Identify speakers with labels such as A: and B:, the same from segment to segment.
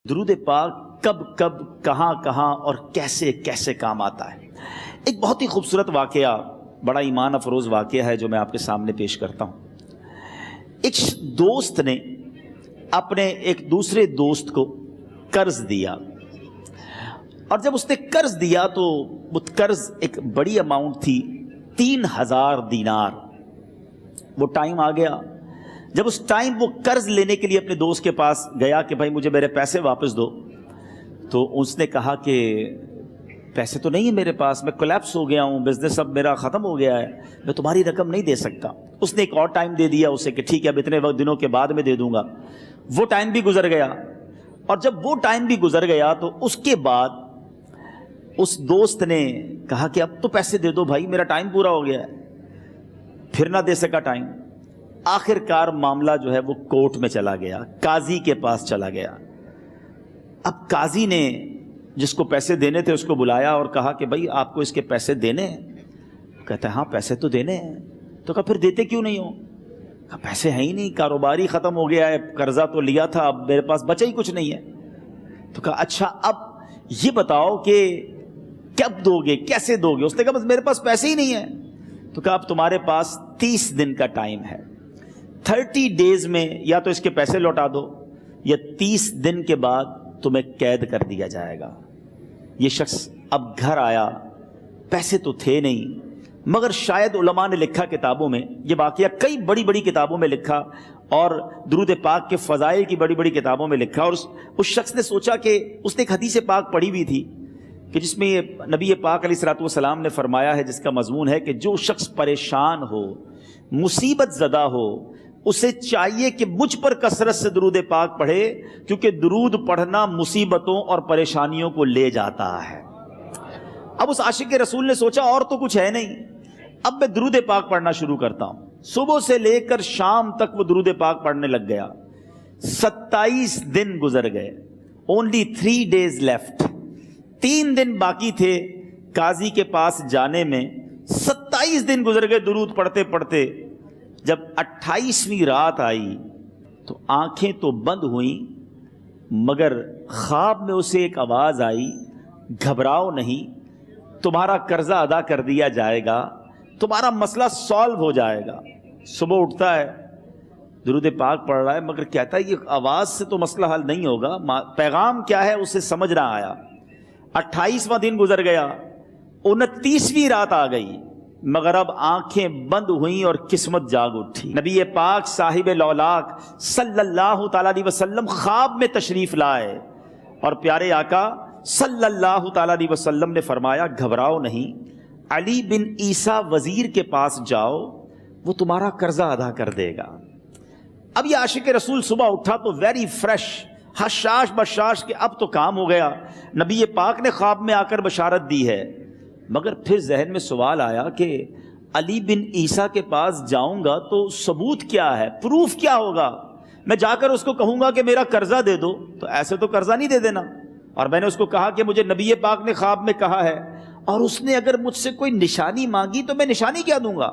A: درود پاک کب کب کہاں کہاں اور کیسے کیسے کام آتا ہے۔ ایک بہت ہی خوبصورت واقعہ، بڑا ایمان افروز واقعہ ہے جو میں آپ کے سامنے پیش کرتا ہوں۔ ایک دوست نے اپنے ایک دوسرے دوست کو قرض دیا، اور جب اس نے قرض دیا تو وہ قرض ایک بڑی اماؤنٹ تھی، 3000 دینار۔ وہ ٹائم آ گیا جب اس ٹائم وہ قرض لینے کے لیے اپنے دوست کے پاس گیا کہ بھائی مجھے میرے پیسے واپس دو، تو اس نے کہا کہ پیسے تو نہیں ہے میرے پاس، میں کولیپس ہو گیا ہوں، بزنس اب میرا ختم ہو گیا ہے، میں تمہاری رقم نہیں دے سکتا۔ اس نے ایک اور ٹائم دے دیا اسے کہ ٹھیک ہے اب اتنے دنوں کے بعد میں دے دوں گا۔ وہ ٹائم بھی گزر گیا، اور جب وہ ٹائم بھی گزر گیا تو اس کے بعد اس دوست نے کہا کہ اب تو پیسے دے دو بھائی، میرا ٹائم پورا ہو گیا ہے۔ پھر نہ دے سکا ٹائم۔ آخر کار معاملہ جو ہے وہ کورٹ میں چلا گیا، قاضی کے پاس چلا گیا۔ اب قاضی نے جس کو پیسے دینے تھے اس کو بلایا اور کہا کہ بھائی آپ کو اس کے پیسے دینے ہیں؟ کہتا ہے ہاں پیسے تو دینے ہیں۔ تو کہا پھر دیتے کیوں نہیں ہو؟ کہا پیسے ہیں ہی نہیں، کاروبار ہی ختم ہو گیا ہے، قرضہ تو لیا تھا، اب میرے پاس بچا ہی کچھ نہیں ہے۔ تو کہا اچھا اب یہ بتاؤ کہ کب دو گے، کیسے دو گے؟ اس نے کہا بس میرے پاس پیسے ہی نہیں ہیں۔ تو کہا اب تمہارے پاس 30 دن کا ٹائم ہے، 30 ڈیز میں یا تو اس کے پیسے لوٹا دو یا 30 دن کے بعد تمہیں قید کر دیا جائے گا۔ یہ شخص اب گھر آیا، پیسے تو تھے نہیں، مگر شاید علماء نے لکھا کتابوں میں، یہ واقعہ کئی بڑی بڑی کتابوں میں لکھا اور درود پاک کے فضائل کی بڑی بڑی کتابوں میں لکھا، اور اس شخص نے سوچا کہ اس نے ایک حدیث پاک پڑھی ہوئی تھی کہ جس میں یہ نبی پاک علیہ الصلوۃ والسلام نے فرمایا ہے، جس کا مضمون ہے کہ جو شخص پریشان ہو، مصیبت زدہ ہو، اسے چاہیے کہ مجھ پر کثرت سے درود پاک پڑھے، کیونکہ درود پڑھنا مصیبتوں اور پریشانیوں کو لے جاتا ہے۔ اب اس عاشق رسول نے سوچا اور تو کچھ ہے نہیں، اب میں درود پاک پڑھنا شروع کرتا ہوں۔ صبح سے لے کر شام تک وہ درود پاک پڑھنے لگ گیا۔ 27 دن گزر گئے، only 3 days left، 3 دن باقی تھے قاضی کے پاس جانے میں۔ 27 دن گزر گئے درود پڑھتے پڑھتے۔ جب 28ویں رات آئی تو آنکھیں تو بند ہوئیں، مگر خواب میں اسے ایک آواز آئی، گھبراؤ نہیں، تمہارا قرضہ ادا کر دیا جائے گا، تمہارا مسئلہ سالو ہو جائے گا۔ صبح اٹھتا ہے، درود پاک پڑھ رہا ہے، مگر کہتا ہے یہ آواز سے تو مسئلہ حل نہیں ہوگا، پیغام کیا ہے اسے سمجھ نہ آیا۔ 28واں دن گزر گیا، 29ویں رات آ گئی، مگر اب آنکھیں بند ہوئیں اور قسمت جاگ اٹھی۔ نبی پاک صاحب لولاک صلی اللہ تعالیٰ علیہ وسلم خواب میں تشریف لائے، اور پیارے آقا صلی اللہ تعالیٰ علیہ وسلم نے فرمایا گھبراؤ نہیں، علی بن عیسیٰ وزیر کے پاس جاؤ، وہ تمہارا قرضہ ادا کر دے گا۔ اب یہ عاشق رسول صبح اٹھا تو ویری فریش، حشاش بشاش کہ اب تو کام ہو گیا، نبی پاک نے خواب میں آ کر بشارت دی ہے۔ مگر پھر ذہن میں سوال آیا کہ علی بن عیسیٰ کے پاس جاؤں گا تو ثبوت کیا ہے، پروف کیا ہوگا؟ میں جا کر اس کو کہوں گا کہ میرا قرضہ دے دو تو ایسے تو قرضہ نہیں دے دینا، اور میں نے اس کو کہا کہ مجھے نبی پاک نے خواب میں کہا ہے، اور اس نے اگر مجھ سے کوئی نشانی مانگی تو میں نشانی کیا دوں گا؟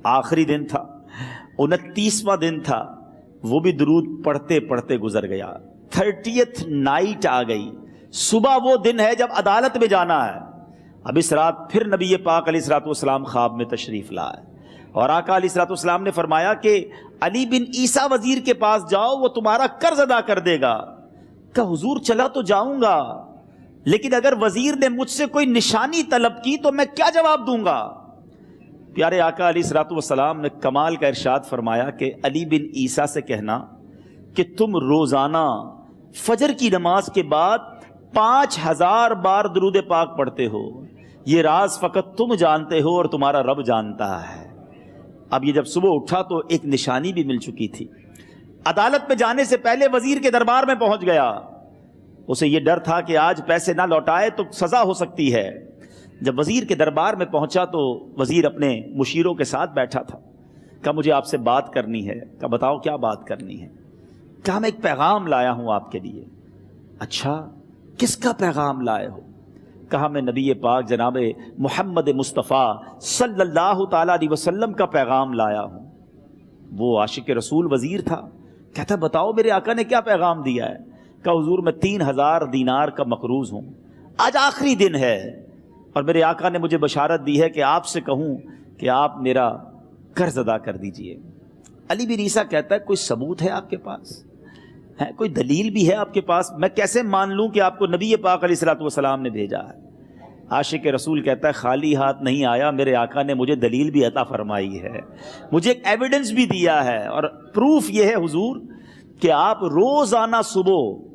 A: آخری دن تھا، 29واں دن تھا، وہ بھی درود پڑھتے پڑھتے گزر گیا۔ 30th نائٹ آ گئی، صبح وہ دن ہے جب عدالت میں جانا ہے۔ اب اس رات پھر نبی پاک علیہ الصلوۃ والسلام خواب میں تشریف لائے، اور آقا علیہ الصلوۃ والسلام نے فرمایا کہ علی بن عیسیٰ وزیر کے پاس جاؤ، وہ تمہارا قرض ادا کر دے گا۔ کہ حضور چلا تو جاؤں گا، لیکن اگر وزیر نے مجھ سے کوئی نشانی طلب کی تو میں کیا جواب دوں گا؟ پیارے آقا علیہ الصلوۃ والسلام نے کمال کا ارشاد فرمایا کہ علی بن عیسیٰ سے کہنا کہ تم روزانہ فجر کی نماز کے بعد 5000 بار درود پاک پڑھتے ہو، یہ راز فقط تم جانتے ہو اور تمہارا رب جانتا ہے۔ اب یہ جب صبح اٹھا تو ایک نشانی بھی مل چکی تھی۔ عدالت میں جانے سے پہلے وزیر کے دربار میں پہنچ گیا، اسے یہ ڈر تھا کہ آج پیسے نہ لوٹائے تو سزا ہو سکتی ہے۔ جب وزیر کے دربار میں پہنچا تو وزیر اپنے مشیروں کے ساتھ بیٹھا تھا۔ کہا مجھے آپ سے بات کرنی ہے۔ کہا بتاؤ کیا بات کرنی ہے؟ کہا میں ایک پیغام لایا ہوں آپ کے لیے۔ اچھا کس کا پیغام لائے ہو؟ کہا میں نبی پاک جناب محمد مصطفیٰ صلی اللہ تعالیٰ علیہ وسلم کا پیغام لایا ہوں۔ وہ عاشق رسول وزیر تھا، کہتا بتاؤ میرے آقا نے کیا پیغام دیا ہے؟ کہ حضور میں 3000 دینار کا مقروض ہوں، آج آخری دن ہے اور میرے آقا نے مجھے بشارت دی ہے کہ آپ سے کہوں کہ آپ میرا قرض ادا کر دیجئے۔ علی بن عیسیٰ کہتا ہے کوئی ثبوت ہے آپ کے پاس؟ ہے کوئی دلیل بھی ہے آپ کے پاس؟ میں کیسے مان لوں کہ آپ کو نبی پاک علیہ الصلوۃ والسلام نے بھیجا ہے؟ عاشق رسول کہتا ہے خالی ہاتھ نہیں آیا، میرے آقا نے مجھے دلیل بھی عطا فرمائی ہے، مجھے ایک ایویڈنس بھی دیا ہے، اور پروف یہ ہے حضور کہ آپ روزانہ صبح